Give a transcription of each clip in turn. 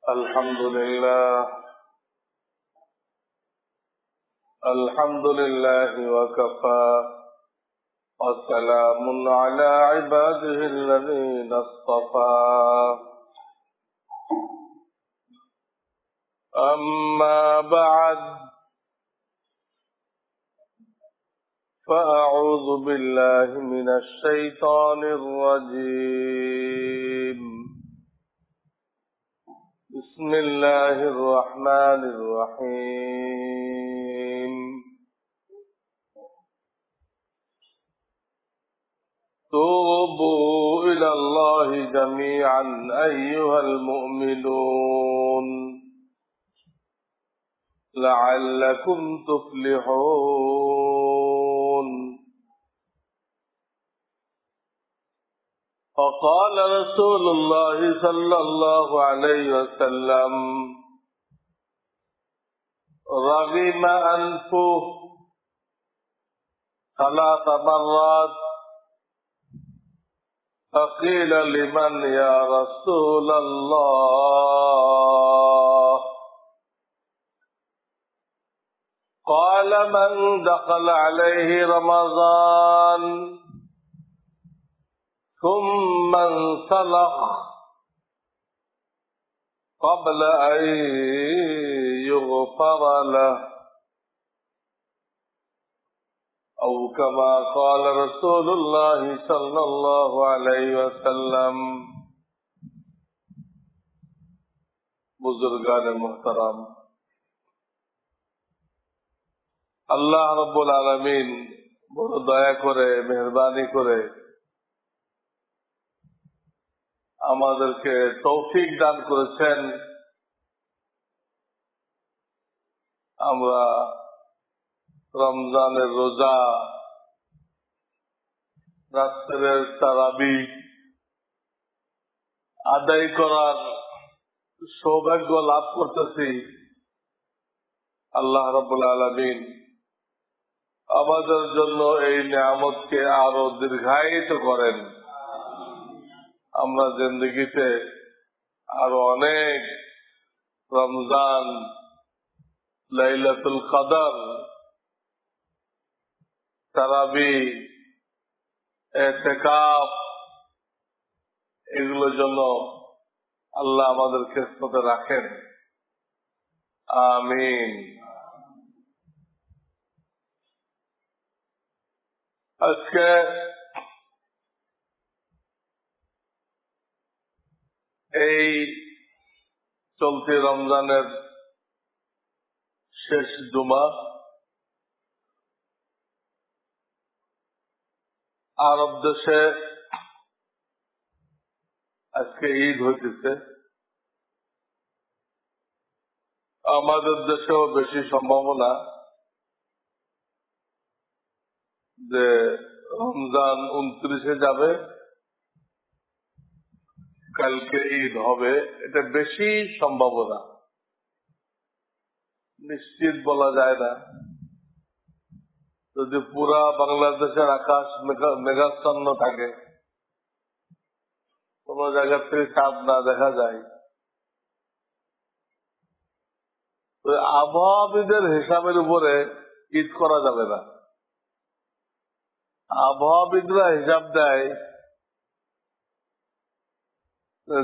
الحمد لله وكفى وسلام على عباده الذين اصطفى أما بعد فأعوذ بالله من الشيطان الرجيم بسم الله الرحمن الرحيم توبوا إلى الله جميعا أيها المؤمنون لعلكم تفلحون فقال رسول الله صلى الله عليه وسلم رغم أنفه 3 مرات فقيل لمن يا رسول الله قال من دخل عليه رمضان ثم انسلخ قبل أن يغفر له أو كما قال رسول الله صلى الله عليه وسلم बुजुर्गान मुहतरम আল্লাহ রাব্বুল আলামিন বড় দয়া করে মেহেরবানি করে আমাদেরকে তৌফিক দান করেছেন আমরা রমজানের রোজা রাত্রের তারাবি আদায় করার সৌভাগ্য লাভ করতেছি। আল্লাহ রাব্বুল আলামিন আমাদের জন্য এই নিয়ামতকে আরো দীর্ঘায়িত করেন। আমরা জিন্দগিতে আরো অনেক রমজান, লাইলাতুল কদর, তারাবি, ইতিকাফ এগুলোর জন্য আল্লাহ আমাদের কিসমতে রাখেন। আমিন। আজকে এই চলতি রমজানের শেষ জুমা, আরব দেশে আজকে ঈদ হইতেছে। আমাদের দেশেও বেশি সম্ভাবনা যে রমজান 29-এ যাবে, কালকে ঈদ হবে, এটা বেশি সম্ভাবনা, নিশ্চিত বলা যায় না। যদি পুরা বাংলাদেশের আকাশ মেঘাচ্ছন্ন থাকে, কোন জায়গা থেকে চাঁদ না দেখা যায়, তো আবহাওয়াবিদের হিসাবের উপরে ঈদ করা যাবে না। আবহাওয়াবিদরা হিসাব দেয়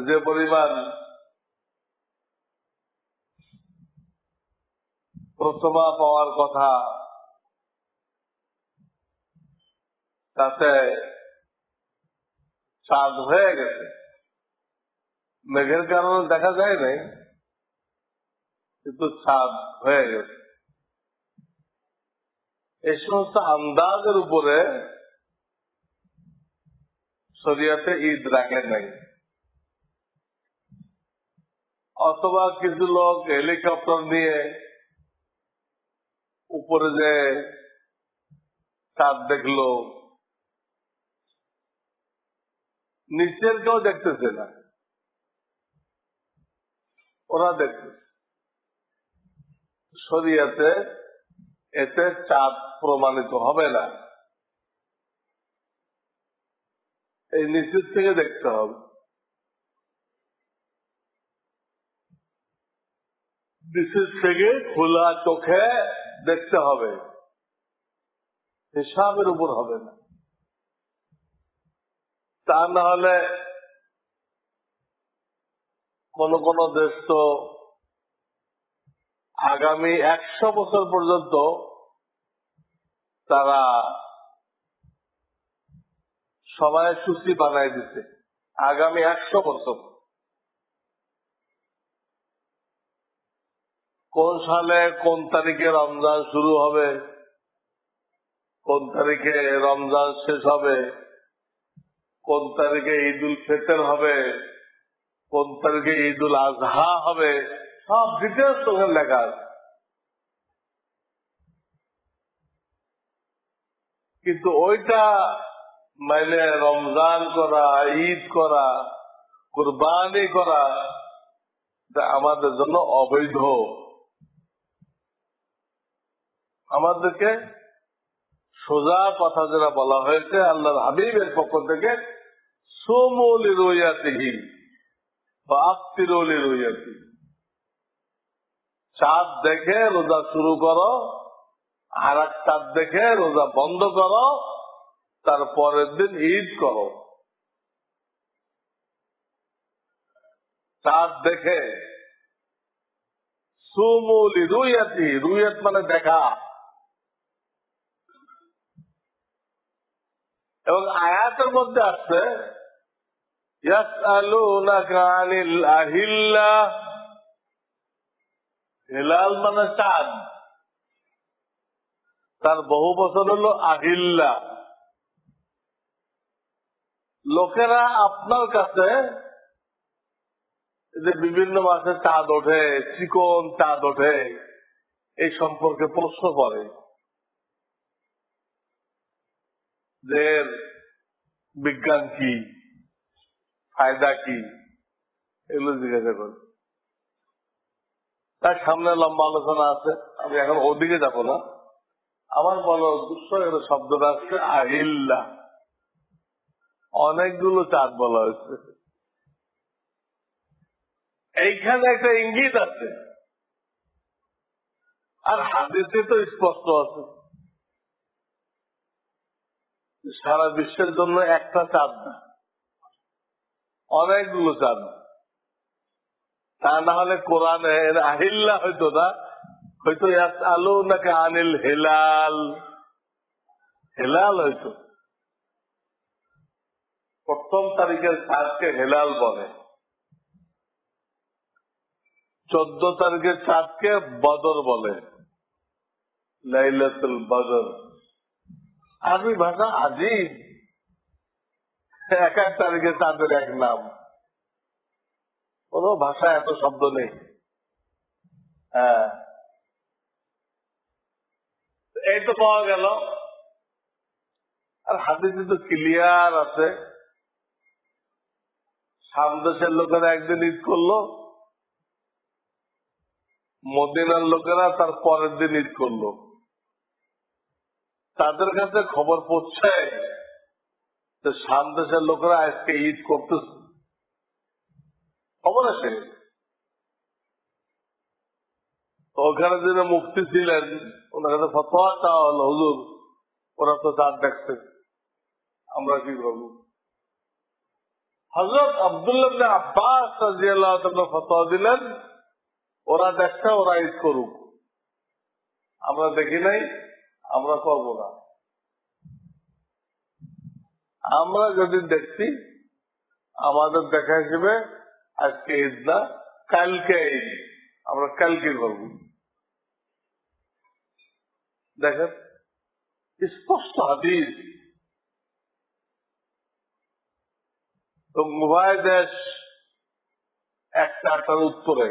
যে পরিমাণ প্রথমা পাওয়ার কথা তাতে চাঁদ হয়ে গেছে, মেঘের কারণে দেখা যায় নাই, কিন্তু চাঁদ হয়ে গেছে। এই সমস্ত আন্দাজের উপরে শরিয়াতে ঈদ রাখে নাই। অথবা কিছু লোক হেলিকপ্টার নিয়ে উপরে যে চাঁদ দেখলো, নিচের কেউ দেখতেছে না, ওরা দেখতেছে। শরিয়াতে এতে চাঁদ প্রমাণিত হবে না, এই নিচের থেকে দেখতে হবে। নিচের থেকে খোলা চোখে দেখতে হবে, হিসাবের উপর হবে না। তা না হলে কোন কোন দেশ তো আগামী 100 বছর পর্যন্ত তারা সময়সূচি বানাই দিচ্ছে। আগামী 100 বছর কোন সালে কোন তারিখে রমজান শুরু হবে, কোন তারিখে রমজান শেষ হবে, কোন তারিখে ঈদ উল ফিতর হবে, কোন তারিখে ঈদ উল আজহা হবে, সব ডিটেলস ওখানে লেখা আছে। কিন্তু ওইটা মানে রমজান করা, ঈদ করা, কুরবানি করা আমাদের জন্য অবৈধ। আমাদেরকে সোজা কথা যেটা বলা হয়েছে আল্লাহর হাবিবের পক্ষ থেকে, সুমু লিরুয়াতিহি ওয়া আফতিরু লিরুয়াতিহি, চাঁদ দেখে রোজা শুরু করো, আর এক চাঁদ দেখে রোজা বন্ধ করো, তারপরের দিন ঈদ করো। চাঁদ দেখে সুমু লিরুয়াতিহি, রুয়াত মানে দেখা। এবং আয়াতের মধ্যে আছে ইয়াসআলুনাকা আনিল আহিল্লাহ, হিলাল মানে চাঁদ, তার বহু বছর হলো আহিল্লা। লোকেরা আপনার কাছে যে বিভিন্ন মাসে চাঁদ ওঠে, চিকন চাঁদ ওঠে, এই সম্পর্কে প্রশ্ন করে, যে বিজ্ঞান কি, ফায়দা কি, এগুলো জিজ্ঞাসা করে। তার সামনে লম্বা আলোচনা আছে, আমি এখন ওদিকে যাব না। আমার বলার উদ্দেশ্য, এর শব্দটা আসছে আহিল্লা, অনেকগুলো চাঁদ বলা হয়েছে। এইখানে একটা ইঙ্গিত আছে, আর হাদিসে তো স্পষ্ট আছে সারা বিশ্বের জন্য একটা চাঁদ না, অনেকগুলো চাঁদ। তা না হলে কোরআনে এর আহিল্লা হইতো না, হয়তো ইয়াসআলুনাকা আনিল হিলাল, হেলাল হইতো। প্রথম তারিখের চাঁদকে হেলাল বলে, 14 তারিখের চাঁদকে বদর বলে, লাইলাতুল বদর। আরবি ভাষা আজিব, এক এক তারিখের চাঁদের এক নাম, কোন ভাষা এত শব্দ নেই। হ্যাঁ, এই তো পাওয়া গেল। আর হাদিসে তো ক্লিয়ার আছে, শাম দেশের লোকেরা একদিন ঈদ করলো, মদিনার লোকেরা তার পরের দিন ঈদ করলো। তাদের কাছে খবর পড়ছে যে শাম দেশের লোকেরা আজকে ঈদ করতেছে, খবর আছে। ওখানে যিনি মুফতি ছিলেন, ওনার কাছে ফতোয়া চাওয়া হলো, হুজুর ওরা তো চাঁদ দেখছে, আমরা কি করবো? হযরত আব্দুল্লাহ ইবনে আব্বাস রাদিয়াল্লাহু তাআলা ফতোয়া দিলেন, ওরা দেখছে, ওরা ঈদ করুক, আমরা দেখি নাই, আমরা করবো না। আমরা যদি দেখছি, আমাদের দেখা হিসেবে আজকে ঈদ না, কালকে ঈদ, আমরা কালকে করব। দেখেন স্পষ্ট হাদিস। তো উভয় দেশ একটা একটার উত্তরে,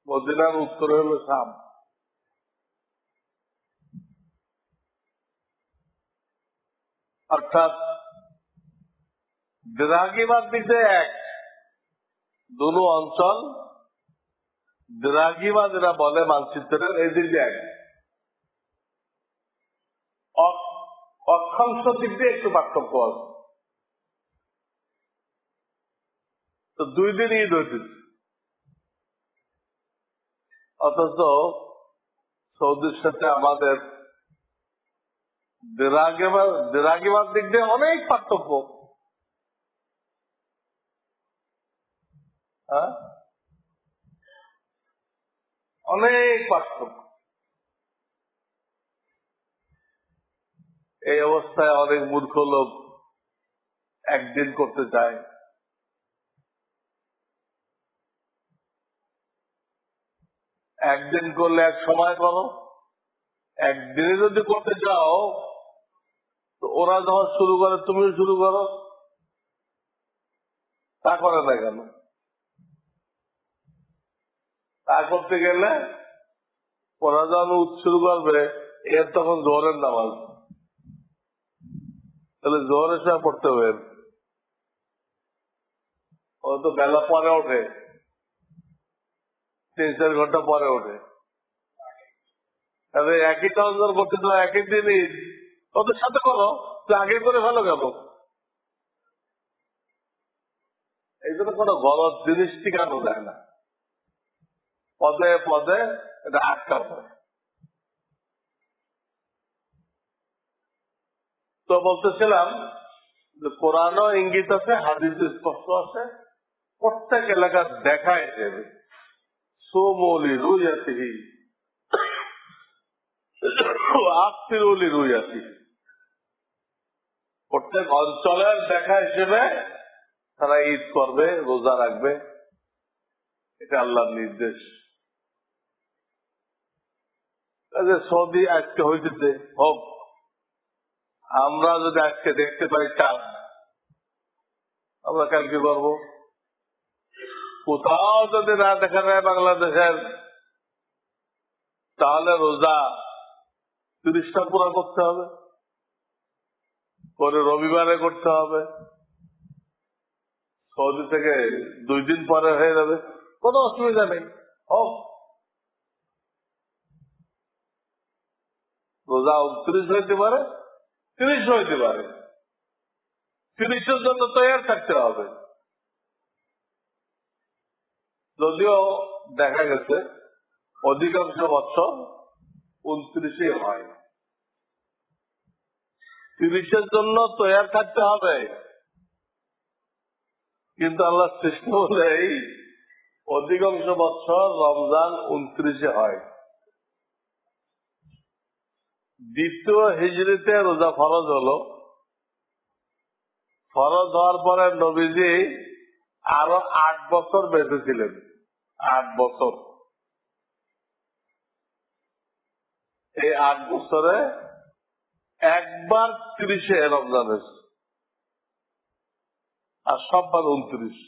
মদিনার উত্তরে হলো শাম। অর্থাৎ দ্রাঘিমার দিকে এক, দুটো অঞ্চল দ্রাঘিমা যেটা বলে মানচিত্রের, এই দিকে এক। অক্ষাংশ দিক দিয়ে একটু পার্থক্য আছে। তো 2 দিন ঈদ হয়েছে, অথচ সৌদির সাথে আমাদের দেরাগিবার দিক দিয়ে অনেক পার্থক্য। হ্যাঁ, অনেক পার্থক্য। এই অবস্থায় অনেক মূর্খ লোক একদিন করতে চায়। একদিন করলে এক সময় করো, একদিনে যদি করতে চাও তো ওরা যখন শুরু করে তুমিও শুরু করো, তা করে না কেন? তা করতে গেলে ওরা যখন শুরু করবে এর তখন জোহরের নামাজ, তাহলে জোহরের সময় পড়তে হবে। ও তো বেলা পরে ওঠে, 3-4 ঘন্টা পরে ওঠে। তাহলে একই কাজ করতে তো একই দিনই ওদের সাথে করো, আগে করে ভালো গেল। এই জন্য কোনো গলত জিনিস টিকানো যায় না, পদে পদে এটা আটকানো। তো বলতেছিলাম যে কোরআনও ইঙ্গিত আছে, হাদিস স্পষ্ট আছে, প্রত্যেক এলাকার দেখায় দেবে সোমলি রুইয়াতিহি আফতিরুলি রুইয়াতিহি। প্রত্যেক অঞ্চলের দেখা হিসেবে তারা ঈদ করবে, রোজা রাখবে, এটা আল্লাহর নির্দেশ। সৌদি আজকে হইতেছে হোক, আমরা যদি আজকে দেখতে পাই চাঁদ, আমরা কালকে করবো। কোথাও যদি না দেখা যায় বাংলাদেশের, তাহলে রোজা 30টা পুরা করতে হবে, পরে রবিবারে করতে হবে। সৌদি থেকে 2 দিন পরে হয়ে যাবে, কোনো অসুবিধা নেই। হোক, রোজা 29 হইতে পারে, 30 হইতে পারে, 30-এর জন্য তৈরি থাকতে হবে। যদিও দেখা গেছে অধিকাংশ বছর 29 হয়, 30-এর জন্য তৈরি থাকতে হবে। কিন্তু আল্লাহ সৃষ্টি বলেই অধিকাংশ বছর রমজান 29 হয়। দ্বিতীয় হিজরিতে রোজা ফরজ হলো, ফরজ হওয়ার পরে নবীজি আরো 8 বছর বেঁচে ছিলেন, 8 বছর। এই 8 বছরে একবার 30-এ রমজান হয়েছে, আর সববার 29।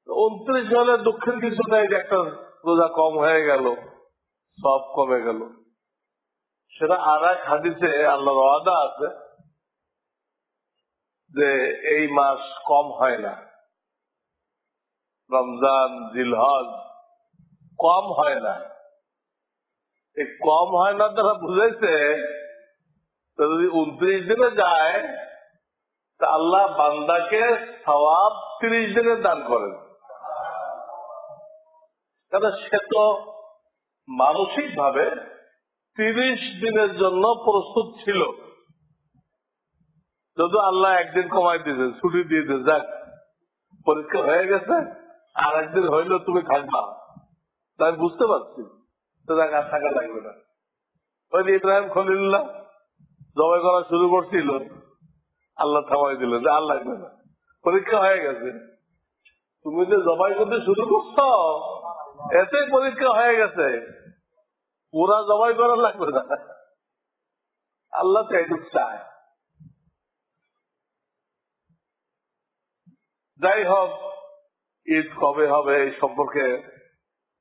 29 হলে দুঃখের কিছু নেই যে একটা রোজা কম হয়ে গেল, সব কমে গেল। সেটা আর এক হাদিসে আল্লাহর ওয়াদা আছে যে এই মাস কম হয় না, রমজান জিলহজ কম হয় না। এই কম হয় না তারা বুঝেছে, যদি 29 দিনে যায় তা আল্লাহ বান্দাকে সওয়াব 30 দিনে দান করেন। কারণ সে তো মানসিক ভাবে 30 দিনের জন্য প্রস্তুত ছিল। যদি আল্লাহ একদিন কমাই দিয়েছে, ছুটি দিয়ে দিয়েছে, যাক পরীক্ষা হয়ে গেছে, আর একদিন হইলো তুমি থাকবা, তাই বুঝতে পারছি, তো যাক আর থাকা লাগবে না। ওই ইব্রাহিম খলিলুল্লাহ জবাই করা শুরু করছিল, আল্লাহ থামাই দিল যে আর লাগবে না, পরীক্ষা হয়ে গেছে। তুমি যে জবাই করতে শুরু করছো এতেই পরীক্ষা হয়ে গেছে, পুরা জবাই করা লাগবে না। আল্লাহ তো এটুক চায়। যাই হোক, ঈদ কবে হবে এই সম্পর্কে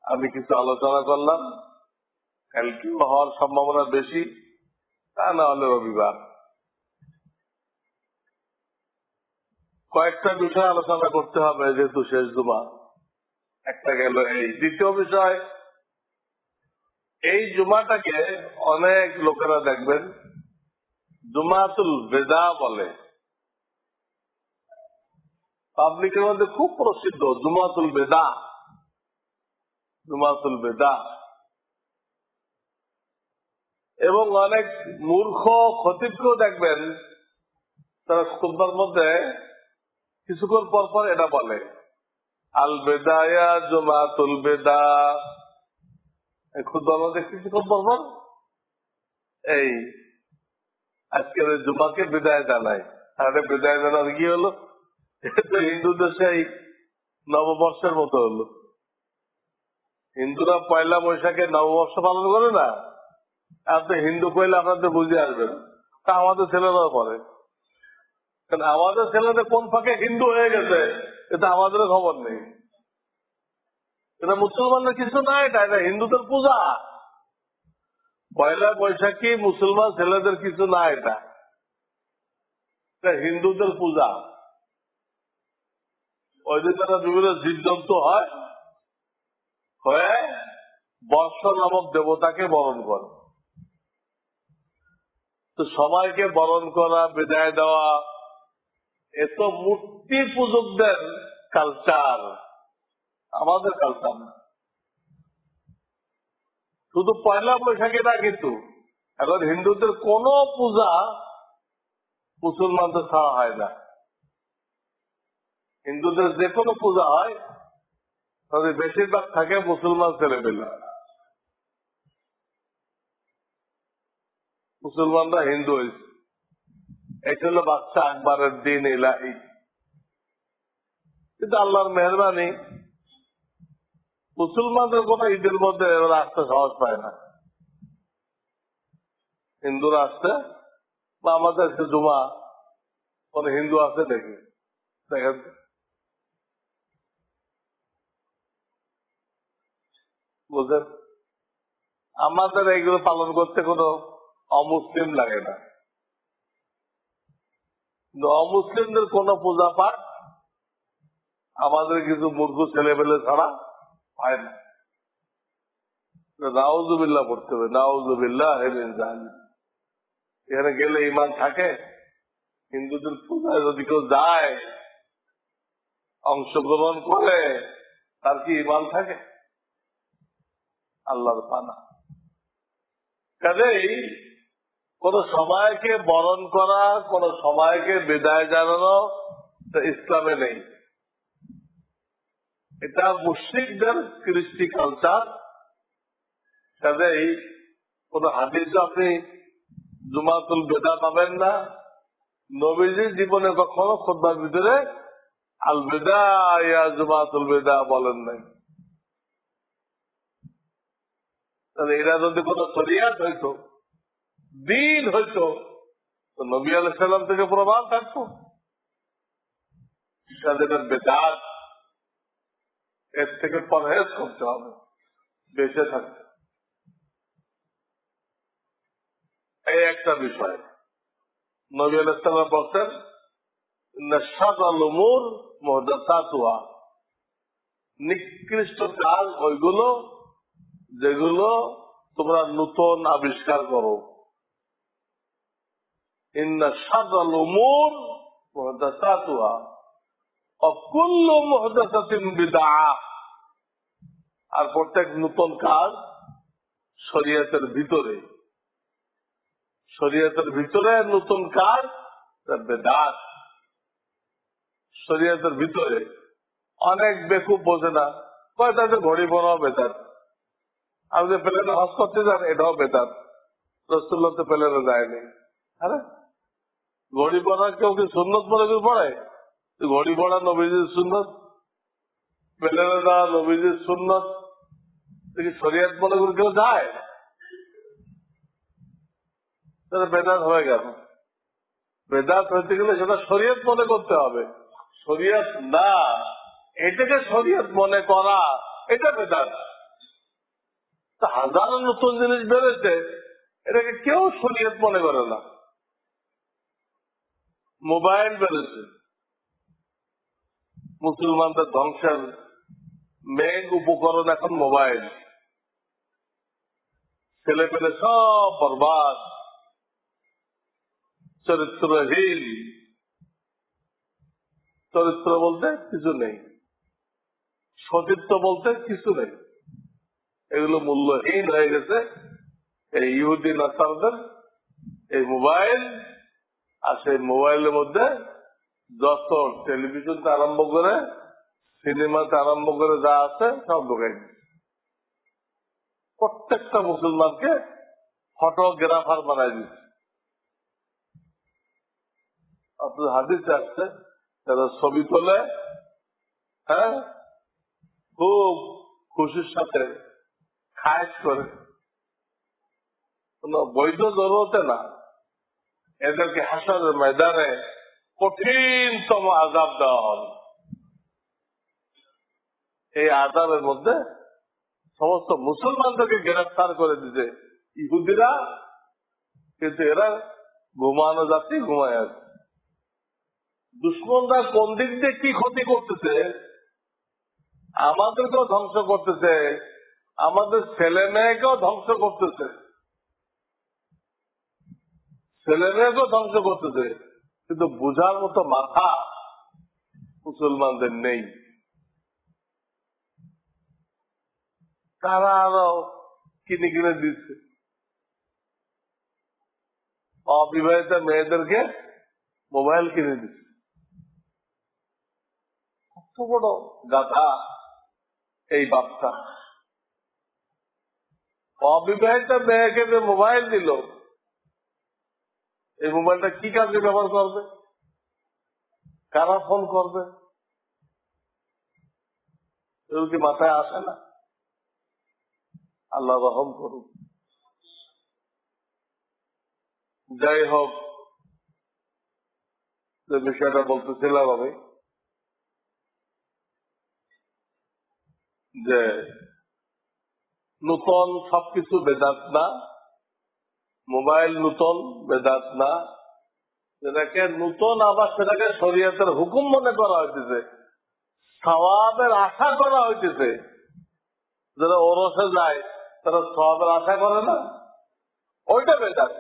আমি কিছু আলোচনা করলাম। কালকেও হওয়ার সম্ভাবনা বেশি, তা না হলে রবিবার। কয়েকটা বিষয় আলোচনা করতে হবে যেহেতু শেষ জুমা। একটা গেল এই। দ্বিতীয় বিষয়, এই জুমাটাকে অনেক লোকেরা দেখবেন জুমাতুল বেদা বলে, পাবলিকের মধ্যে খুব প্রসিদ্ধ জুমাতুল বেদা। জুমাতুল বেদা। এবং অনেক মূর্খ খতিবকেও দেখবেন তারা খুতবার মধ্যে কিছুক্ষণ পর পর এটা বলে, আল বেদায়া জুমাতুল বেদা। খুতবার মধ্যে কিছুক্ষণ পর পর এই আজকের জুমাকে বিদায় জানাই। তাহলে বিদায় জানার কি হলো? হিন্দু দেশে এই নববর্ষের মতো হলো। হিন্দুরা পয়লা বৈশাখে নববর্ষ পালন করে না, আপনি হিন্দু কইলে আপনাদের বুঝে আসবেন, তা আমাদের ছেলেরাও করে। কারণ আমাদের ছেলেদের কোন ফাঁকে হিন্দু হয়ে গেছে এটা আমাদের খবর নেই। এটা মুসলমানদের কিছু না, এটা হিন্দুদের পূজা। পয়লা বৈশাখী মুসলমান ছেলেদের কিছু না, এটা হিন্দুদের পূজা। ওই দিন তারা বিভিন্ন জীবজন্তু হয়, হয়ে বর্ষ নামক দেবতাকে বরণ করে। তো সবাইকে বরণ করা, বিদায় দেওয়া, এত মূর্তি পূজকদের কালচার, আমাদের কালচার না। শুধু পয়লা বৈশাখী না, কিন্তু এখন হিন্দুদের কোন পূজা মুসলমানদের ছাড়া হয় না। হিন্দুদের যে কোনো পূজা হয় তাদের বেশিরভাগ থাকে মুসলমান ছেলেমেয়েরা। মুসলমানরা হিন্দু হয়েছে, এটা হলো বাচ্চা আকবরের দিন ইলাহি। কিন্তু আল্লাহর মেহরবানি মুসলমানদের কোন ঈদের মধ্যে ওরা আসতে সাহস পায় না। হিন্দুরা আসতে, বা আমাদের জুমা কোন হিন্দু আছে দেখি, দেখেন বুঝলেন, আমাদের এইগুলো পালন করতে কোনো অমুসলিম লাগে না। কিন্তু অমুসলিমদের কোন পূজা পাঠ আমাদের কিছু মূর্খ ছেলেবেলে ছাড়া হয় না। নাউজুবিল্লাহ পড়তে হবে, নাউজুবিল্লাহ। এখানে গেলে ইমান থাকে? হিন্দুদের পূজায় যদি কেউ যায়, অংশগ্রহণ করে, তার কি ইমান থাকে? আল্লাহর পানা। কাজেই কোন সময়কে বরণ করা, কোন সময়কে বিদায় জানানো ইসলামে নেই। এটা মুশরিকদের কৃষ্টি কালচার। কাজেই কোন হাদিস আপনি জুমাতুল বেদা পাবেন না। নবীজির জীবনে কখনো খুতবার ভিতরে আল বেদা ইয়া জুমাতুল বেদা বলেন নাই। তাহলে এরা যদি কোন শরিয়াত হইতো, দিন হইতো, তো নবী আলাইহিস সালাম থেকে প্রমাণ থাকতো। তাদের বেদাত, এর থেকে পরহেজ করতে হবে বেঁচে থাকতে। এই একটা বিষয় নবী আলাইহিস সালাম বলতেন, শাররুল উমুর মুহদাসাতুহা, নিকৃষ্ট কাজ ওইগুলো যেগুলো তোমরা নতুন আবিষ্কার করো। ইন্না শাররুল উমুর মুহদাসাতুহা ওয়া কুল্লু মুহদাসাতিন বিদআহ। আর প্রত্যেক নতুন কাজ শরীয়তের ভিতরে, শরীয়তের ভিতরে নতুন কাজ বেদাত। শরীয়তের ভিতরে অনেক বেকুব বোঝে না, কয় তাদের ঘড়ি বানাও বেদাত। আমি যে প্লেনে হজ করতে যান, এটাও বেদাত। রাসূলুল্লাহ তো প্লেনে যায়নি। আরে ঘড়ি পড়া কেউ কি সুন্নত মনে করে পড়ে? ঘড়ি পড়া নবীজির সুন্নত, প্লেনে যাওয়া নবীজির সুন্নত, শরীয়ত মনে করে কেউ যায়? বেদাত হয়ে গেল। বেদাত হইতে গেলে সেটা শরীয়ত মনে করতে হবে, শরীয়ত না। এটাকে শরীয়ত মনে করা, এটা বেদাত। হাজারো নতুন জিনিস বেড়েছে, এটাকে কেউ শরীয়ত মনে করে না। মোবাইল বেড়েছে, মুসলমানদের ধ্বংসের মেন উপকরণ এখন মোবাইল। ছেলে পেলে সব বরবাদ, চরিত্রহীন। চরিত্র বলতে কিছু নেই, সতীত্ব বলতে কিছু নেই। এগুলো মূল্যহীন হয়ে গেছে এই ইহুদি নাসারদের এই মোবাইল। আর সেই মোবাইলের মধ্যে যত টেলিভিশন থেকে আরম্ভ করে সিনেমাতে আরম্ভ করে যা আছে সব ঢোকাই দিচ্ছে। প্রত্যেকটা মুসলমানকে ফটোগ্রাফার বানাই দিচ্ছে। আপনার হাদিস আসছে যারা ছবি তোলে, হ্যাঁ, খুব খুশির সাথে খায়স করে, কোন বৈধ জরুরতে না, এদেরকে হাসরের ময়দানে কঠিনতম আযাব দেওয়া হবে। এই আযাবের মধ্যে সমস্ত মুসলমানদেরকে গ্রেফতার করে দিতে ইহুদিরা, কিন্তু এরা ঘুমানো যাচ্ছে, ঘুমায় আছে। দুশ্মনরা কোন দিক দিয়ে কি ক্ষতি করতেছে, আমাদেরকেও ধ্বংস করতেছে, আমাদের ছেলে মেয়েকেও ধ্বংস করতেছে, ছেলে মেয়েকেও ধ্বংস করতেছে, কিন্তু বুঝার মতো মাথা মুসলমানদের নেই। তারা আরো কিনে কিনে দিচ্ছে অবিবাহিত মেয়েদেরকে, মোবাইল কিনে দিচ্ছে। কত বড় গাধা এই বাপটা! অবিবাহিত মেয়েকে যে মোবাইল দিল, এই মোবাইলটা কি কাজে ব্যবহার করবে, কারা ফোন করবে, এগুলো কি মাথায় আসে না? আল্লাহ রহম করুন। যাই হোক, যে বিষয়টা বলতেছিলাম আমি, যে নূতন সবকিছু বেদাত না, মোবাইল নূতন বেদাত না, যেটাকে নূতন আবার সেটাকে শরীয়তের হুকুম মনে করা হইতেছে, সওয়াবের আশা করা হইতেছে। যারা ওরসে যায় তারা সওয়াবের আশা করে না, ওইটা বেদাত।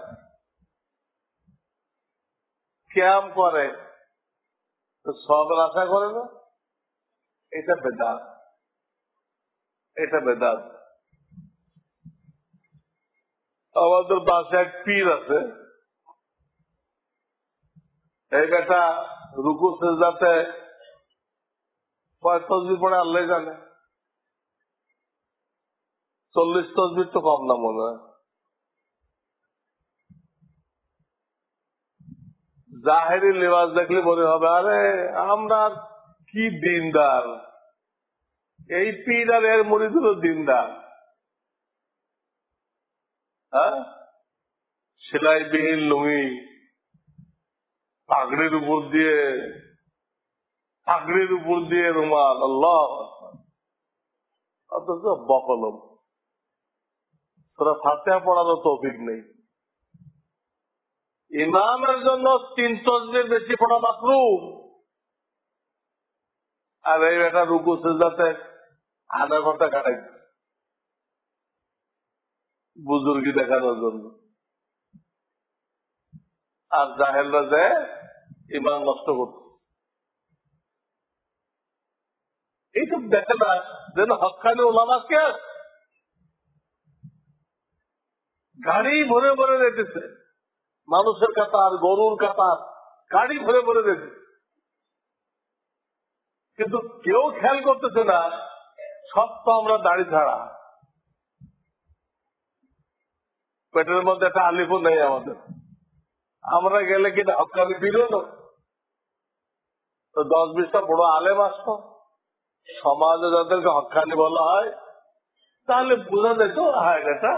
ক্যাম করে সওয়াবের আশা করে না, এটা বেদাত, এটা বেদাত। আমাদের বাসায় এক পীর আছে, এই বেটা রুকু সেজদাতে কয় তসবিহ পড়ে আল্লাহ জানে, 40 তসবিহ তো কম না মনে হয়। জাহেরি লেবাস দেখলে মনে হবে আরে আমরা কি দিনদার, এই পীর আর এর মুরিদুল দিনদার। হ্যাঁ, সেলাইবিহীন লুঙ্গি, পাগড়ির উপর দিয়ে রুমাল, আল্লাহ, অথচ বকলম। তোরা ফাতিহা পড়ারও তৌফিক নেই। ইমামের জন্য 3 তসবিহ বেশি পড়া মাকরুহ, আর এই একটা রুকু সিজদাতে আধা ঘন্টা কাটাই বুজুর্গি দেখানোর জন্য। আর জাহেলরা যায় ইমান নষ্ট করতে। এইসব দেখে না যেন হক্কানি ওলামাকে গাড়ি ভরে ভরে রেখেছে, মানুষের কাতার, গরুর কাতার, গাড়ি ভরে ভরে রেখেছে, কিন্তু কেউ খেয়াল করতেছে না সব তো আমরা দাড়ি ছাড়া, পেটের মধ্যে একটা আলিফও নেই আমাদের। আমরা গেলে কিনা হক্কানি ফিরল তো 10-20টা বড় আলেম আসতো, সমাজে যাদেরকে হক্কানি বলা হয়, তাহলে বোঝা যেত হ্যাঁ এটা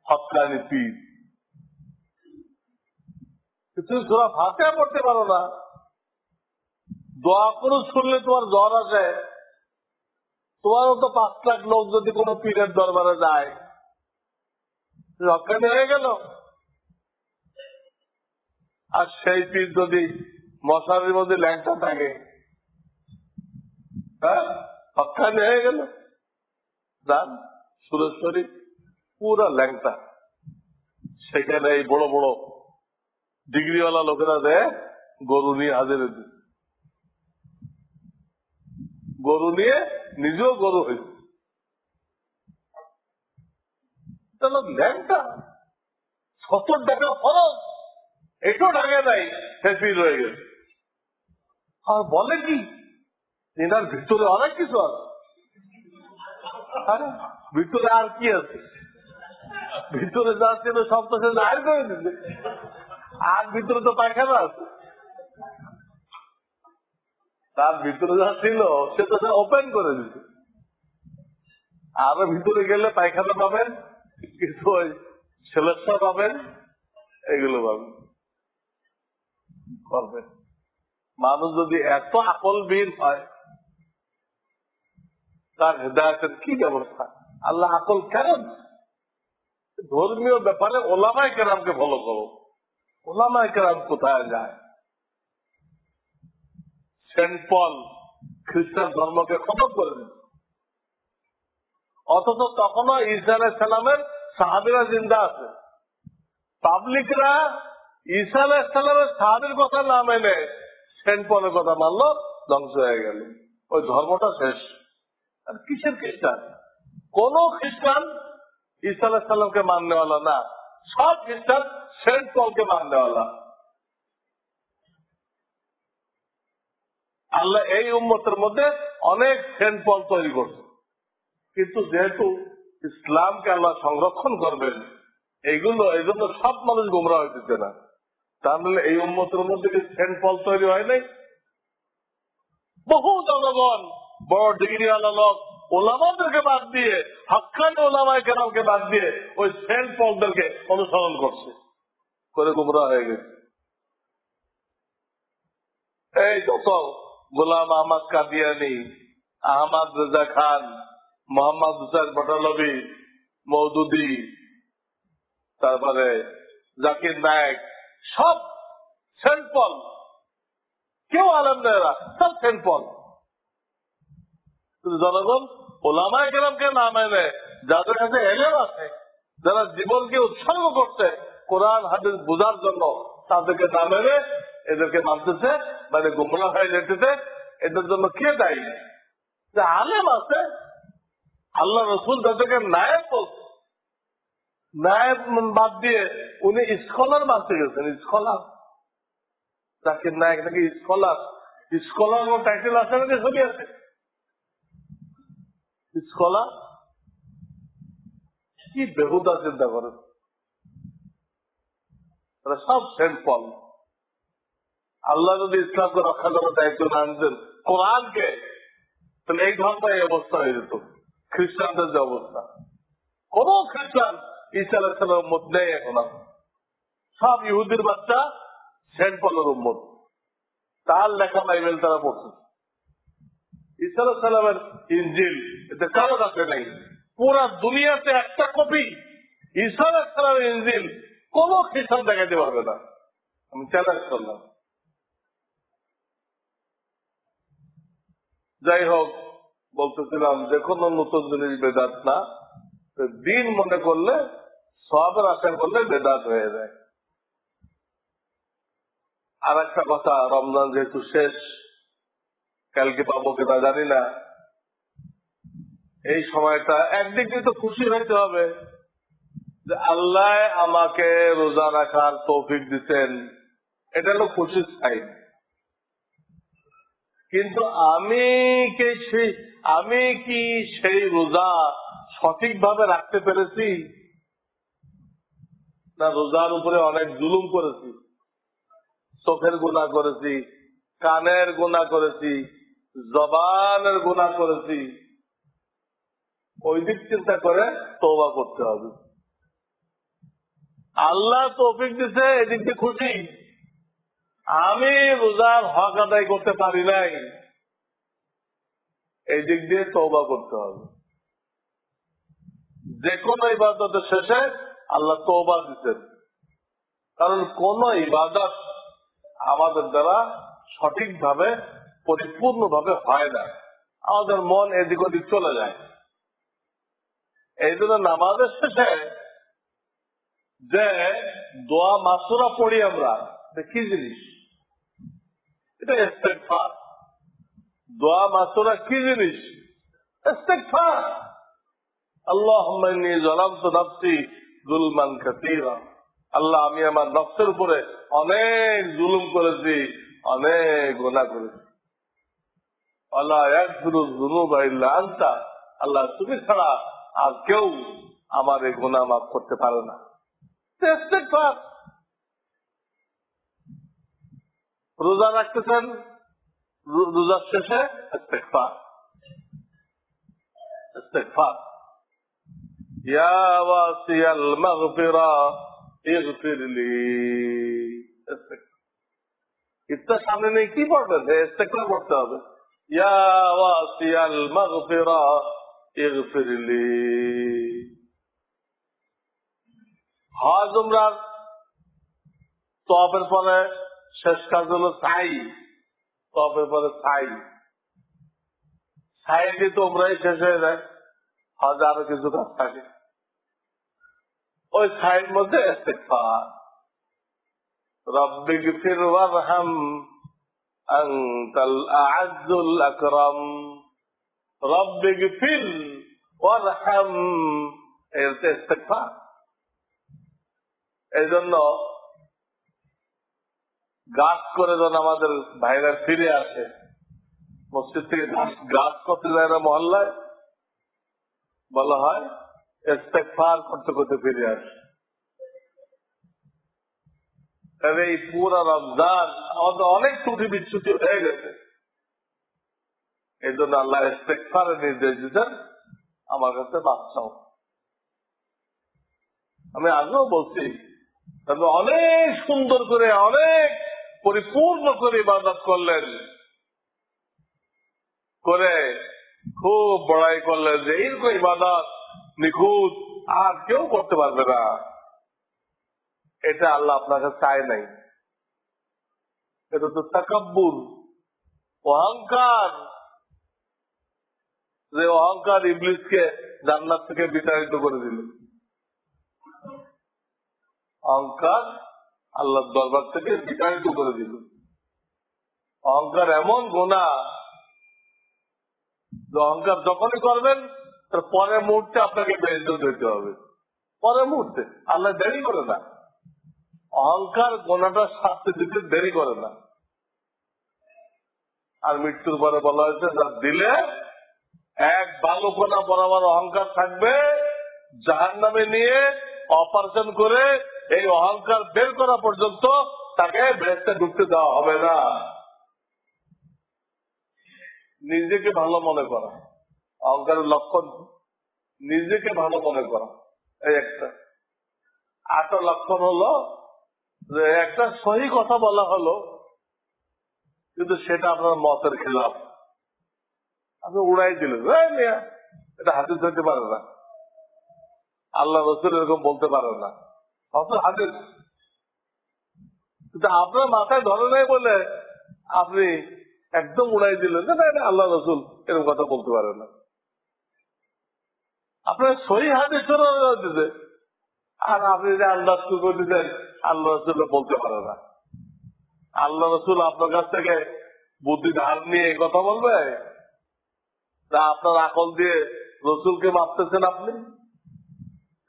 হক্কানি পীর। তুমি তোরা ফাতিহা পড়তে পারো না, দোয়া করে শুনলে তোমার জ্বর আসে, তোমারও তো 5 লাখ লোক যদি কোন পীরের দরবারে যায়, হক্কানি হয়ে গেল। আর সেই পীর যদি মশারির মধ্যে ল্যাংটা থাকে, হ্যাঁ, হক্কানি হয়ে গেল। যান সুরেশ্বরী পুরা ল্যাংটা, সেখানে এই বড় বড় ডিগ্রিওয়ালা লোকেরা দেয় গরু নিয়ে হাজির, গরু নিয়ে নিজেও গরু হয়েছে। ল্যাংটা 70 টাকা খরচ, একটু টাকা নাই, হ্যাপি রয়ে গেছে। আর বলে কি এনার ভিতরে অনেক কিছু আছে। আরে ভিতরে আর কি আছে? ভিতরে যা ছিল সব তো সে জাহির করে দিচ্ছে, আর ভিতরে তো পায়খানা আছে। তার ভিতরে যা ছিল সে তো ওপেন করে দিচ্ছে। আরো ভিতরে গেলে পায়খানা পাবেন, কিছু ওই সেলেস্টা পাবেন, এগুলো পাবেন করবেন। মানুষ যদি এত আকলবিহীন হয়, তার হেদায়েতের কি ব্যবস্থা? আল্লাহ আকল কেন? ধর্মীয় ব্যাপারে ওলামায়ে কেরামকে ফলো করো। ওলামায়ে কেরাম কোথায় যায়? সেন্ট পল খ্রিস্টান ধর্মকে খতম করে দিচ্ছে, অথচ তখনও ঈসা আলাইহিস সালামের সাহাবীরা জিন্দা আছে। পাবলিকরা ঈসা আলাইহিস সালামের সাহাবীর কথা না মেনে সেন্ট পলের কথা মানলো, ধ্বংস হয়ে গেল, ওই ধর্মটা শেষ। আর কিসের খ্রিস্টান? কোন খ্রিস্টান ঈসা আলাইহিস সালামকে মাননেওয়ালা না, সব খ্রিস্টান সেন্ট পলকে মাননেওয়ালা। আল্লাহ এই উম্মতের মধ্যে অনেক সেন্ট পল তৈরি করছে, কিন্তু যেহেতু ইসলামকে আল্লাহ সংরক্ষণ করবেন, এইগুলো এই জন্য সব মানুষ গুমরা হইতেছে না। তাহলে এই উম্মতের মধ্যে কি সেন্ট পল তৈরি হয় নাই? বহু জনগণ বড় ডিগ্রিওয়ালা লোক ওলামাদেরকে বাদ দিয়ে, হাক্কানি ওলামায়ে কেরামকে বাদ দিয়ে ওই সেন্ট পলদেরকে অনুসরণ করছে, করে গুমরা হয়ে গেছে। এই যত গোলাম আহমদ কাদিয়ানি, আহমদ রেজা খান, মোহাম্মদ হুসেন বটালবি, মৌদুদি, তারপরে জাকির নায়েক, সব সেন্ট পল। কেউ আলেম নেই, সব সেন্ট পল। জনগণ ওলামায়ে কেরামকে না মেনে, যাদের কাছে এলেম আছে, যারা জীবনকে উৎসর্গ করছে কোরআন হাদিস বোঝার জন্য, তাদেরকে না মেনে এদেরকে মানতেছে, মানে গুমরা হয়ে যেতেছে। এদের জন্য কে দায়ী? যে আলেম আছে, আল্লাহ রসুল যাদেরকে নায়েব বলছে, নায়েব বাদ দিয়ে উনি স্কলার মানতে গেছেন। স্কলার জাকির নায়েক নাকি স্কলার? স্কলার টাইটেল আছে নাকি ছবি আছে? স্কলার কি বেহুদা চিন্তা করেন। সব সেন্ট পল। আল্লাহ যদি ইসলামকে রক্ষা করার দায়িত্ব না আনতেন, কোরআনকে, তাহলে এই ধর্ম এই অবস্থা হয়ে যেত। খ্রিস্টানদের যে অবস্থা, কোন খ্রিস্টান ঈসা আলাইহিস সালামের উম্মত নেই এখন। সব ইহুদির বাচ্চা সেন্ট পলের উম্মত। তার লেখা বাইবেল তারা পড়ছে। ঈসা আলাইহিস সালামের ইনজিল এতে কারো কাছে নেই। পুরা দুনিয়াতে একটা কপি ঈসা আলাইহিস সালামের ইনজিল কোন খ্রিস্টান দেখাতে পারবে না। আমি চ্যালেঞ্জ করলাম। যাই হোক, বলতেছিলাম যে কোনো নতুন জিনিস বেদাত না, দিন মনে করলে, সওয়াবের আশা করলে বেদাত হয়ে যায়। আর একটা কথা, রমজান যেহেতু শেষ, কালকে পাবো কিনা জানি না, এই সময়টা একদিক দিয়ে তো খুশি হইতে হবে যে আল্লাহ আমাকে রোজা রাখার তৌফিক দিচ্ছেন, এটা হলো খুশির সাইন। কিন্তু আমি কি সেই রোজা সঠিকভাবে রাখতে পেরেছি? না রোজার উপরে অনেক জুলুম করেছি, চোখের গুনাহ করেছি, কানের গুনাহ করেছি, জবানের গুনাহ করেছি। ওই দিক চিন্তা করে তওবা করতে হবে। আল্লাহ তৌফিক দিছে, এদিক দিয়ে খুশি। আমি রোজার হক আদায় করতে পারি নাই, এই দিক দিয়ে তওবা করতে হবে। যে কোনো ইবাদতের শেষে আল্লাহ তওবা দিচ্ছেন, কারণ কোন ইবাদত আমাদের দ্বারা সঠিকভাবে পরিপূর্ণভাবে হয় না, আমাদের মন এদিক ওদিক চলে যায়। এই জন্য নামাজের শেষে যে দোয়া মাসুরা পড়ি আমরা, কি জিনিস এটা? ইস্তেগফার। দোয়া মাসুরা কি জিনিস? ইস্তেগফার। আল্লাহুম্মা ইন্নী যালামতু নাফসি যুলমান কাসীরা, আল্লাহ আমি আমার নফসের উপরে অনেক জুলুম করেছি, অনেক গুনাহ করেছি। ওয়ালা ইয়াগফিরুয যুনুবা ইল্লা আনতা, আল্লাহ তুমি ছাড়া আর কেউ আমার এই গুনাহ মাফ করতে পারে না। ইস্তেগফার। রোজা রাখতেছেন, রোজার শেষে ইস্তেগফার, ইস্তেগফার। ইয়া ওয়াসিয়াল মাগফিরা ইগফিরলি। ইফতার সামনে নেই, কি পড়বেন? ইস্তেগফার পড়তে হবে। ইয়া ওয়াসিয়াল মাগফিরা ইগফিরলি। হজ উমরার তওয়াফের পরে শেষ কাজ হলো সাই। তওয়াফের পরে সাই, সাই দিয়ে তো উমরাই শেষ হয়ে যায়, হজ আরো কিছু কাজ থাকে। ওই সাইয়ের মধ্যে ইস্তেগফার। রব্বিগফির ওয়ারহাম আনতাল আ'আজ্জুল আকরাম। রব্বিগফির ওয়ারহাম, এর ইস্তেগফার। এই জন্য গাছ করে যখন আমাদের ভাইরা ফিরে আসে মসজিদ থেকে, গাছ করতে যায় না মহল্লায়, বলা হয় ইস্তেগফার করতে করতে ফিরে আসে। তবে এই পুরা রমজান আমাদের অনেক ত্রুটি বিচ্যুতি হয়ে গেছে। এই জন্য আল্লাহ ইস্তেগফারের নির্দেশ দিতেন, আমার কাছে বাঁচাও। আমি আগেও বলছি, তবে অনেক সুন্দর করে, অনেক পরিপূর্ণ করে ইবাদত করলেন, করে খুব বড়াই করলেন যে এইরকম ইবাদত নিখুঁত আর কেউ করতে পারবে না। এটা আল্লাহ আপনাকে চায় নাই। এটা তো তাকাব্বুর, অহংকার। যে অহংকার ইবলিসকে জান্নাত থেকে বিতাড়িত করে দিল। অহংকার আল্লাহর দরবার থেকে বিতাড়িত করে দিল। অহংকার এমন গুনাহ, অহংকার যখনই করবেন তার পরের মুহূর্তে আপনাকে বেইজ্জত হইতে হবে। পরের মুহূর্তে, আল্লাহ দেরি করে না। অহংকার গুনাহটা শাস্তি দিতে দেরি করে না। আর মৃত্যুর পরে বলা হয়েছে, যা দিলে এক ভালো কোনা বরাবর অহংকার থাকবে, জাহান্নামে নিয়ে অপারেশন করে এই অহংকার বের করা পর্যন্ত তাকে বেহেশতে ঢুকতে দেওয়া হবে না। নিজেকে ভালো মনে করা, অহংকারের লক্ষণ নিজেকে ভালো মনে করা, এই একটা। আরেকটা লক্ষণ হলো যে একটা সহি কথা বলা হলো, কিন্তু সেটা আপনার মতের খেলাফ, আপনি উড়াই দিলেন। এটা হাদিস হইতে পারে না, আল্লাহ রাসূল এরকম বলতে পারে না, হাদিস। কিন্তু আপনার মাথায় ধরে নাই বলে আপনি একদম উড়াই দিলেন, না এটা আল্লাহ রাসূল এরকম কথা বলতে পারে না। আপনার সহি হাদিস দিতে, আর আপনি যে আন্দাজ করে দিতেন আল্লাহ রাসূল বলতে পারে না। আল্লাহ রাসূল আপনার কাছ থেকে বুদ্ধি ধার নিয়ে কথা বলবে? তা আপনার আকল দিয়ে রসুলকে মাপতেছেন আপনি?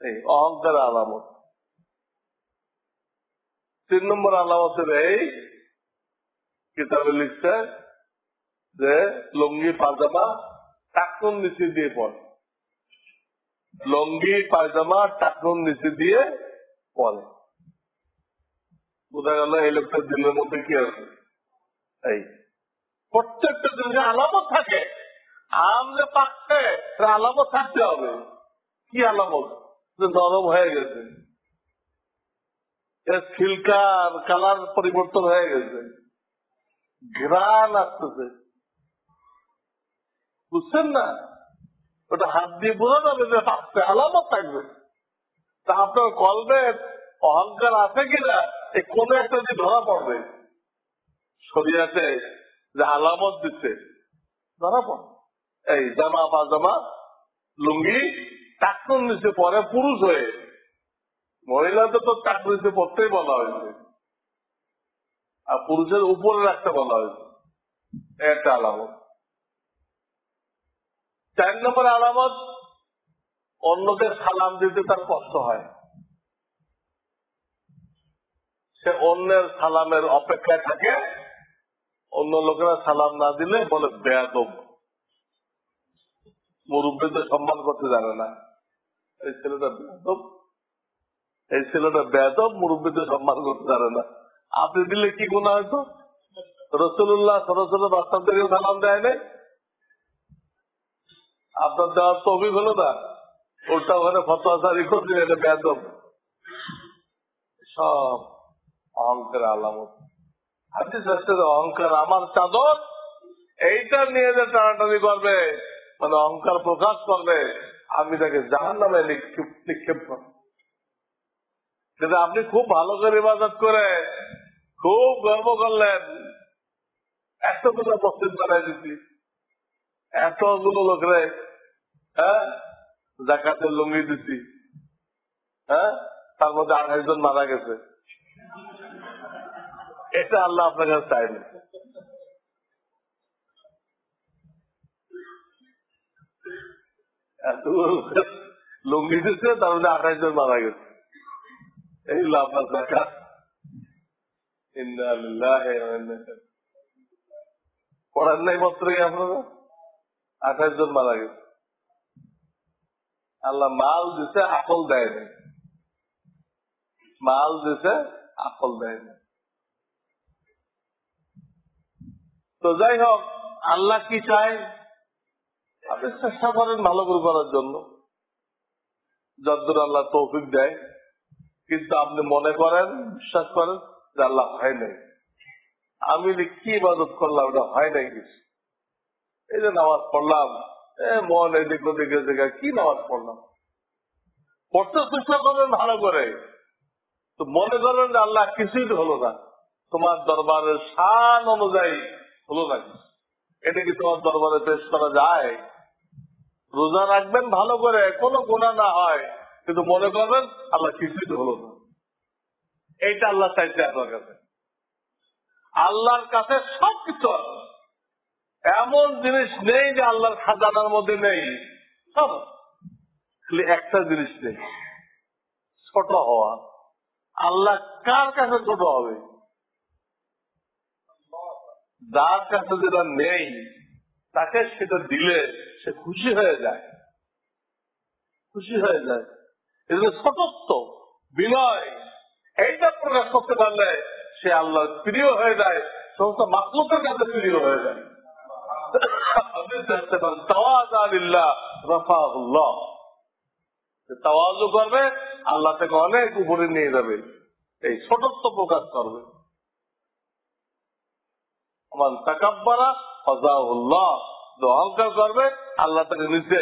এই অহংকার আলামত। 3 নম্বর আলামত এই কিতাবে লিখছে যে লুঙ্গি পায়জামা টাকনুর নিচে দিয়ে পড়ে। লুঙ্গি পায়জামা টাকনুর নিচে দিয়ে পড়ে। বোঝা গেল এই লোকটা দিলের মধ্যে কি আছে। এই প্রত্যেকটা জিনিসের আলামত থাকে। আম যে পাকছে আলামত থাকতে হবে। কি আলামত? যে নরম হয়ে গেছে, ছিলকার কালার পরিবর্তন হয়ে গেছে, ঘ্রাণ আসতেছে, বুঝছেন না? ওটা হাত দিয়ে বোঝা যাবে যে পাকছে, আলামত থাকবে। তা আপনার কলবের অহংকার আছে কিনা এই কোন একটা যে ধরা পড়বে, শরীয়তে যে আলামত দিচ্ছে ধরা পড়বে। এই জামা পাজামা লুঙ্গি টাকনুর নিচে পরে পুরুষ হয়ে, মহিলাদের তো টাকনুর নিচে পড়তেই বলা হয়েছে, আর পুরুষের উপরে রাখতে বলা হয়েছে। একটা আলামত। 4 নম্বর আলামত অন্যদের সালাম দিতে তার কষ্ট হয়, সে অন্যের সালামের অপেক্ষায় থাকে। অন্য লোকেরা সালাম না দিলে বলে বেয়াদব, মুরব্বীদের সম্মান করতে জানে না, এই ছেলেটা বেয়াদব, এই ছেলেটা বেয়াদব, মুরব্বীদের সম্মান করতে জানে না। আপনি দিলে কি গুনাহ হয়তো? রাসূলুল্লাহ সাল্লাল্লাহু আলাইহি ওয়াসাল্লাম বাচ্চাদেরকে সালাম দেয় নাই, আপনার দেওয়ার তৌফিক হলো না, ওটা ওখানে ফতোয়া জারি করতে, এটা বেয়াদব। সব অহংকার আলামত। হাদিস আছে অহংকার আমার চাদর, এইটা নিয়ে যে টানাটানি করবে, মানে অহংকার প্রকাশ করবে, আমি তাকে জাহান্নামে নিক্ষেপ করব। কিন্তু আপনি খুব ভালো করে ইবাদত করে খুব গর্ব করলেন, এতগুলো মসজিদ বানাই দিচ্ছি, এতগুলো লোকরে জাকাতের লুঙ্গি দিচ্ছি, তার মধ্যে 28 জন মারা গেছে, এটা আল্লাহ আপনার কাছে চাইনি। লুঙ্গি দিচ্ছে, তার মধ্যে 28 জন মারা গেছে, এই আপনার জাকাত। পড়ার নাই মাত্র আপনারা 28 জন মারা গেছে। আল্লাহ মাল দিছে, আকল দেয় নাই, মাল দিছে, আকল দেয় নাই। তো যাই হোক, আল্লাহ কি চায়? আপনি চেষ্টা করেন ভালো করে করার জন্য, যতদূর আল্লাহ তৌফিক দেয়। কিন্তু আপনি মনে করেন, বিশ্বাস করেন যে আল্লাহ হয় নাই, আমি কি ইবাদত করলাম, ওটা হয় নাই কিছু। এই যে নামাজ পড়লাম, মন এদিক ওদিকে জায়গায় কি নামাজ পড়লাম, পড়তে চেষ্টা করবেন ভালো করে। তো মনে করেন যে আল্লাহ কিছুই হলো না, তোমার দরবারের শান অনুযায়ী হলো না কিছু, এটা কি তোমার দরবারে পেশ করা যায়? রোজা রাখবেন ভালো করে, কোনো গুনাহ না হয়, কিন্তু মনে করবেন আল্লাহ কিছুই তো হলো না। এইটা আল্লাহ চাইছে আপনার কাছে। আল্লাহর কাছে সবকিছু আছে, এমন জিনিস নেই যে আল্লাহর খাজানার মধ্যে নেই, সব। খালি একটা জিনিস নেই, ছোট হওয়া। আল্লাহ কার কাছে ছোট হবে? যার কাছে যেটা নেই তাকে সেটা দিলে সে খুশি হয়ে যায়, খুশি হয়ে যায়। এগুলো ছোটত্ব, বিনয়, এইটা প্রকাশ করতে পারলে সে আল্লাহ প্রিয় হয়ে যায়, সমস্ত মাখলুকের কাছে প্রিয় হয়ে যায়। তাওয়াজু করবে, আল্লাহ থেকে অনেক উপরে নিয়ে যাবে, এই ছোটত্ব প্রকাশ করবে। আমার তাকাব্বারা ফাযাহুল্লাহ, অহংকার করবে, আল্লাহ তাকে নিচে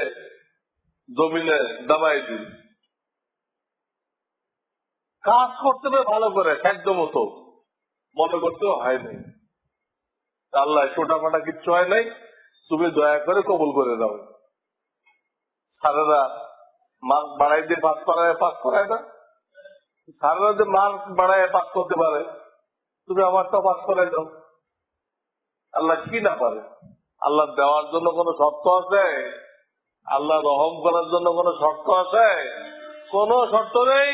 জমিনে দাবাই দিবে। কাজ করতে হবে ভালো করে, সাধ্য মতো, মনে করতেও হয় নাই আল্লাহ ছোটাফাটা কিচ্ছু হয় নাই, তুমি দয়া করে কবুল করে দাও। সারারা মার্ক বাড়াই দিয়ে পাস করায় না, সারারা যে মার্ক বাড়ায় পাস করতে পারে, তুমি আমারটাও পাস করাই দাও। আল্লাহ কি না পারে? আল্লাহ দেওয়ার জন্য কোন শর্ত আছে? আল্লাহ রহম করার জন্য কোন শর্ত আছে? কোন শর্ত নেই।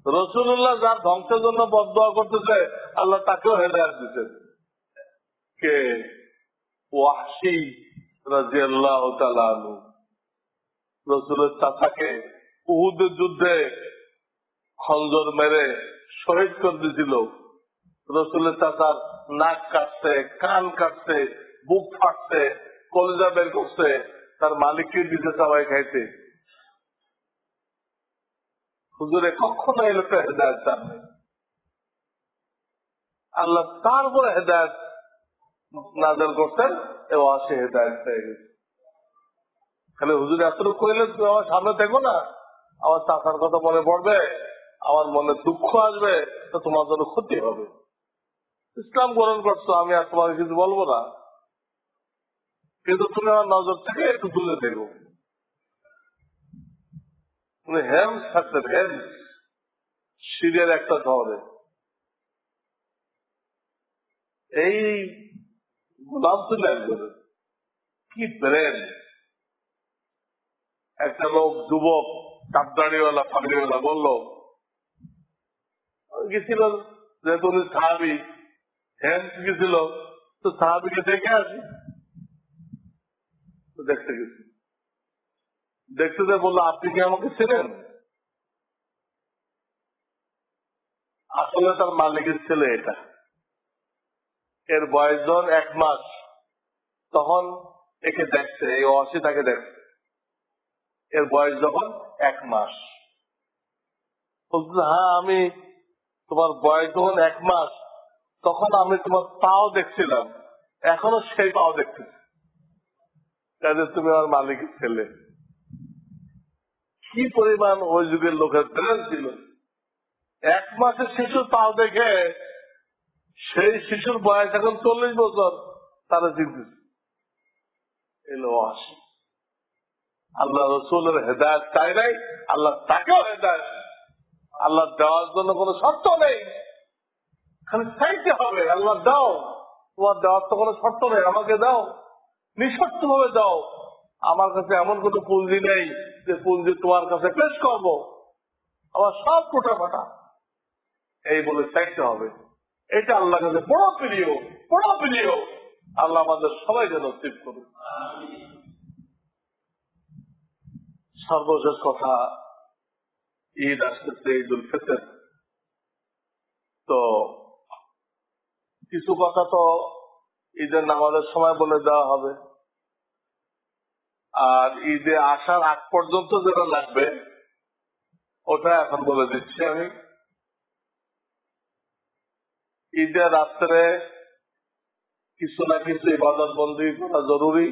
রাসূলুল্লাহ যার ধ্বংসের জন্য বদদোয়া করতেছে, আল্লাহ তাকেও হেদায়েত দিতেন। কে? ওয়াহশী রাদিয়াল্লাহু তাআলা আনহু, রাসূলের চাচাকে উহুদের যুদ্ধে খঞ্জর মেরে শহীদ করে দিয়েছিল। রাসূলের চাচার নাক কাটছে, কান কাটছে, বুক ফাটছে, কলিজা বের করছে, তার মালিককে দিতে সবাই খাইতে। হুজুরে কখনো এলো তো হেদায়েত চান নাই, আল্লাহ তার উপরে হেদায়েত নাযিল করতেন এবং সে হেদায়েত পেয়ে গেছে। খালি হুজুর এতটুকু কইলে তুমি আমার সামনে দেখো না, আমার চাচার কথা মনে পড়বে, আমার মনে দুঃখ আসবে, তো তোমার জন্য ক্ষতি হবে। ইসলাম গ্রহণ করছো, আমি আর তোমাকে কিছু বলবো না, কিন্তু তুমি আমার নজর থেকে একটু দূরে দেখো। তুমি হেমস থাকতেন, হেমস, সিরিয়ার একটা শহরে। এই গোলাম ছিল একজনের, কি ব্রেন, একটা লোক যুবক কাপদাড়িওয়ালা পাগড়িওয়ালা বললো, গেছিল যেহেতু উনি সাহাবি, হ্যান্ড গেছিল, তো সাহাবিকে দেখে আসি। দেখতে গেছি, দেখতে বললো, আপনি কি আমাকে ছিলেন? আসলে তার মালিকের ছেলে এটা। এর বয়স যখন 1 মাস, তখন একে দেখছে, এই অসি তাকে দেখছে। এর বয়স যখন 1 মাস, বলছে, হ্যাঁ আমি তোমার বয়স যখন 1 মাস, তখন আমি তোমার পাও দেখছিলাম, এখনো সেই পাও দেখতেছি, কাজে তুমি আমার মালিকের ছেলে। কি পরিমাণ ওই যুগের লোকের ব্রেন ছিল! 1 মাসের শিশুর পাও দেখে সেই শিশুর বয়স এখন 40 বছর, তারা চিন্তিত। এলো আসে আল্লাহ রসুলের হেদায়েত চাই নাই, আল্লাহ তাকেও হেদায়েত, আল্লাহ দেওয়ার জন্য কোনো শর্ত নেই, খালি চাইতে হবে। আল্লাহ দাও, তোমার দেওয়ার তো কোনো শর্ত নেই, আমাকে দাও, নিঃশর্ত ভাবে দাও। আমার কাছে এমন কোনো পুঁজি নেই যে পুঁজি তোমার কাছে পেশ করবো, আমার সব কোটা ফাটা, এই বলে চাইতে হবে। এটা আল্লাহর কাছে বড় প্রিয়, বড় প্রিয়। আল্লাহ আমাদের সবাই যেন নসিব করুন। সর্বশেষ কথা, ঈদ আসতেছে, ঈদ উল ফিতর। তো কিছু কথা তো ঈদের নামাজের সময় বলে দেওয়া হবে, আর ঈদে আসার আগ পর্যন্ত যেটা লাগবে ওটা এখন বলে দিচ্ছি আমি। ঈদের রাত্রে কিছু না কিছু ইবাদত বন্দী করা জরুরি,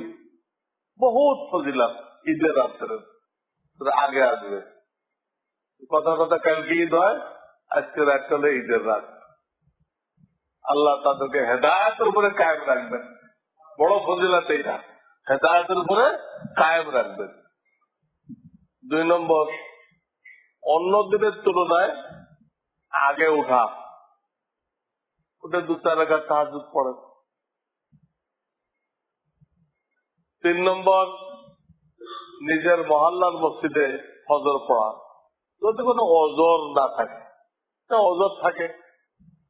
বহুত ফজিলাত ঈদের রাত্রে, আগে আসবে। কথা কথা কালকে ঈদ হয়, আজকে রাত চলে ঈদের রাত। আল্লাহ তাদেরকে হেদায়েতের উপরে কায়েম রাখবেন, বড় ফজিলাত এইটা, হেদায়েতের উপরে কায়েম রাখবেন। 2 নম্বর, অন্য দিনের তুলনায় আগে উঠা, ওদের 2-4 রাকাত তাহাজ্জুদ পড়ে। 3 নম্বর, নিজের মহল্লার মসজিদে ফজর পড়া, যদি কোনো ওজর না থাকে। ওজর থাকে,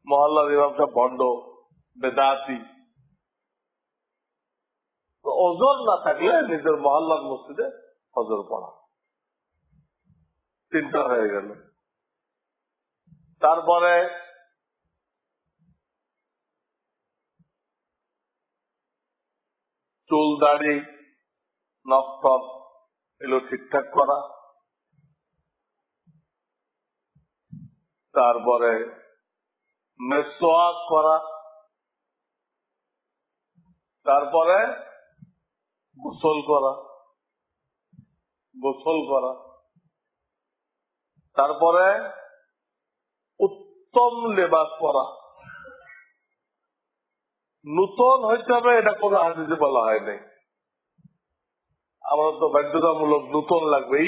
মহল্লার ইমাম সাহেব ভণ্ড, বেদাতি, ওজর না থাকলে নিজের মহল্লার মসজিদে ফজর পড়া। 3টা হয়ে গেল। তারপরে চুল দাড়ি নখ এগুলো ঠিকঠাক করা। তারপরে মেসওয়াক করা। তারপরে গোসল করা, তারপরে উত্তম লেবাস পরা। নূতন হইতে হবে, এটা কোনো হাদিসে বলা হয় নাই। আমরা তো বাধ্যতামূলক নূতন লাগবে।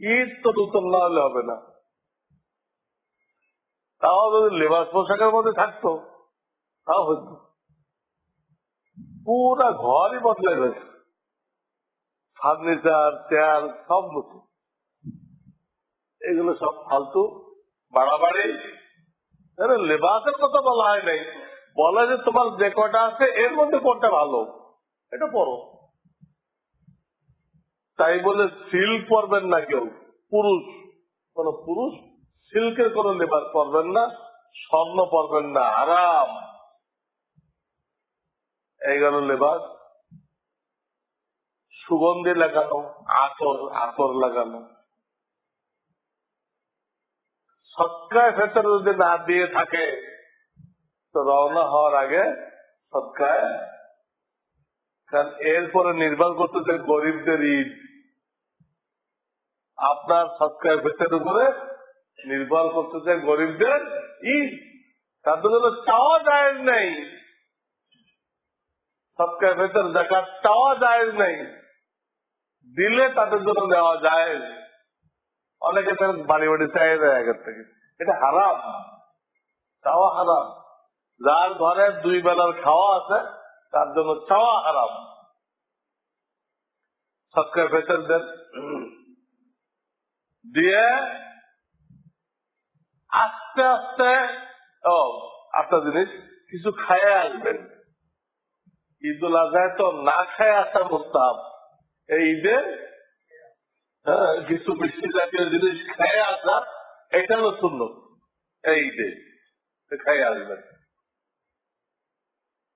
ঈদ তো নূতন না হলে হবে না। তাও যদি লেবাস পোশাকের মধ্যে থাকতো তাও হইতো। পুরা ঘরই বদলে গেছে, ফার্নিচার, চেয়ার সব নতুন। এগুলো সব ফালতু বাড়াবাড়ি। লেবাসের কথা বলা হয় নাই, বলে যে তোমার যে কটা আছে এর মধ্যে কোনটা ভালো এটা পড়ো। তাই বলে সিল্ক পরবেন না কেউ, কোন পুরুষ সিল্কের কোন লেবাস পরবেন না, স্বর্ণ পরবেন না, আরাম। এই গেল লেবাস। সুগন্ধি লাগানো, আতর লাগানো। সৎকায় ভেতরে যদি না দিয়ে থাকে তো রওনা হওয়ার আগে সৎকায়, কারণ এরপরে নির্ভর করতেছে গরিবদের ঈদ। আপনার সৎকায় ভেতরের উপরে নির্ভর করতেছে গরিবদের ঈদ। তাদের জন্য চাওয়া জায়েজ নেই, সৎকায় ভেতর যাকাত চাওয়া জায়েজ নেই, দিলে তাদের জন্য দেওয়া যায়। অনেকে বাড়ি বাড়ি চাই দেয় আগের থেকে, এটা হারাম, চাওয়া হারাম। যার ঘরে 2 বেলার খাওয়া আছে তার জন্য চাওয়া হারাম। সৎকার ফেতর দেন, দিয়ে আস্তে আস্তে একটা জিনিস কিছু খায় আসবেন। ঈদুল আজহায় তো না খায় আসা মুস্তাহাব, এই ঈদে কিছু মিষ্টি জাতীয় জিনিস খায় আসা এটা হলো সুন্নত। এই ঈদে খাই আসবেন,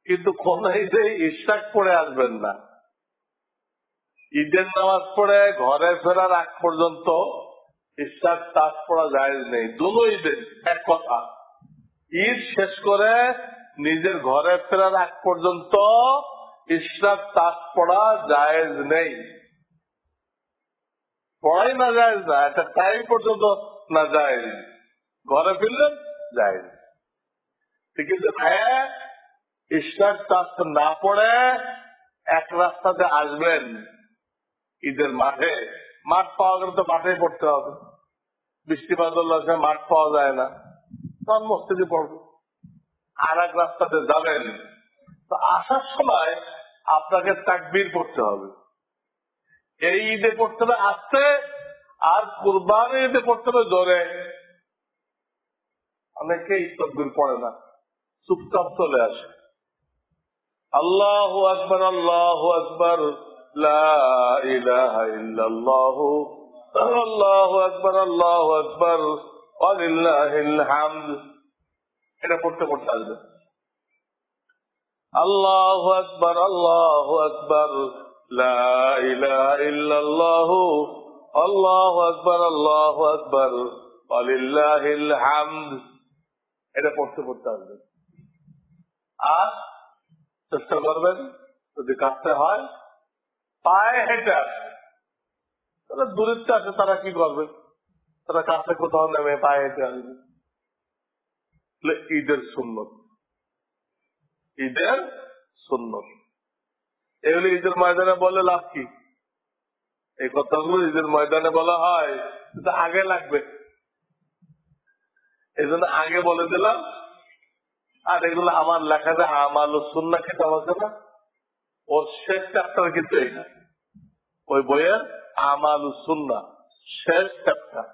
কিন্তু কোন ঈদে ইশরাক পড়ে আসবেন না। ঈদের নামাজ পড়ে ঘরে ফেরার আগ পর্যন্ত ইশরাক তাস পড়া জায়েজ নেই। দুটো ঈদে এক কথা, ঈদ শেষ করে নিজের ঘরে ফেরার আগ পর্যন্ত ইশরাক তাস পড়া জায়েজ নেই। পড়াই না জায়েজ না, একটা টাইম পর্যন্ত না জায়েজ, ঘরে ফিরলেন জায়েজ। কিন্তু ইশরাক তাস না পড়ে এক রাস্তাতে আসবেন ঈদের মাঠে, মাঠ পাওয়া গেলে তো মাঠে পড়তে হবে, বৃষ্টি বাদল আছে মাঠ পাওয়া যায় না, তখন মসজিদে পড়বে। আর এক রাস্তাতে যাবেন, তো আসার সময় আপনাকে তাকবীর পড়তে হবে। এই ঈদে পড়তে হবে আসতে, আর কুরবানি ঈদে পড়তে হবে জোরে। অনেকেই তাকবীর পড়ে না, চুপচাপ চলে আসে। আল্লাহু আকবার, আল্লাহু আকবার, লা ইলাহা ইল্লাল্লাহু, আল্লাহু আকবার, আল্লাহু আকবার, ওয়ালিল্লাহিল হামদ। এটা পড়তে পড়তে আসবে। আল্লাহু আকবার, আল্লাহু আকবার, লা ইলাহা ইল্লাল্লাহু, আল্লাহু আকবার, আল্লাহু আকবার, ওয়ালিল্লাহিল হামদ। এটা পড়তে পড়তে আসবে। আর চেষ্টা করবেন যদি কাটতে হয় পায়ে হেঁটে আসবে। তারা দূরত্বে আছে, তারা কি করবে, তারা কাছে কোথাও নেমে পায়ে হেঁটে আসবে। ঈদের সুন্নত, ঈদের সুন্নত এগুলি ঈদের ময়দানে বলে লাভ কি? এই কথাগুলো ঈদের ময়দানে বলা হয়, কিন্তু আগে লাগবে, এই জন্য আগে বলে দিলাম। আর এগুলো আমার লেখাতে আমাল সুন্নাহ কিতাব আছে না, ওর শেষ চ্যাপ্টার কিন্তু এইটা, ওই বইয়ের আমাল সুন্নাহ শেষ চ্যাপ্টার।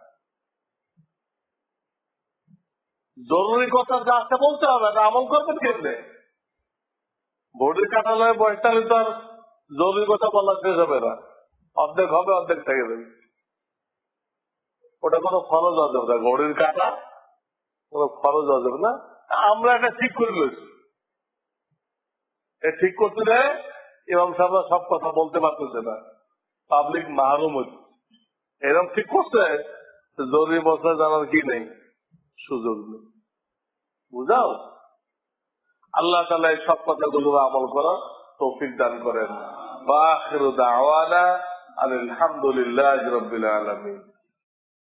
জরুরি কথা যা আছে বলতে হবে, না আমল করবেন কেমনে? বোর্ডের কাটালয়ে বয়সটা তো আর জরুরি কথা বলা শেষ হবে না, অর্ধেক হবে অর্ধেক থেকে যাবে। ওটা কোনো খরচ অজব না, ঘড়ির কাটা কোনো খরচ অজব না। আমরা এটা ঠিক করে লইছি, ঠিক করতে দেয় এবং সাহেবরা সব কথা বলতে পারতেছে না, পাবলিক মাহরুম হচ্ছে। এরকম ঠিক করছে, জরুরি মশলা জানার কি নেই, সুযোগ নেই। বুঝাও, আল্লাহ তাআলা এই সব কথাগুলো আমল করার তৌফিক দান করেন। ওয়া আখিরু দাওয়ানা আলহামদুলিল্লাহি রাব্বিল আলামিন।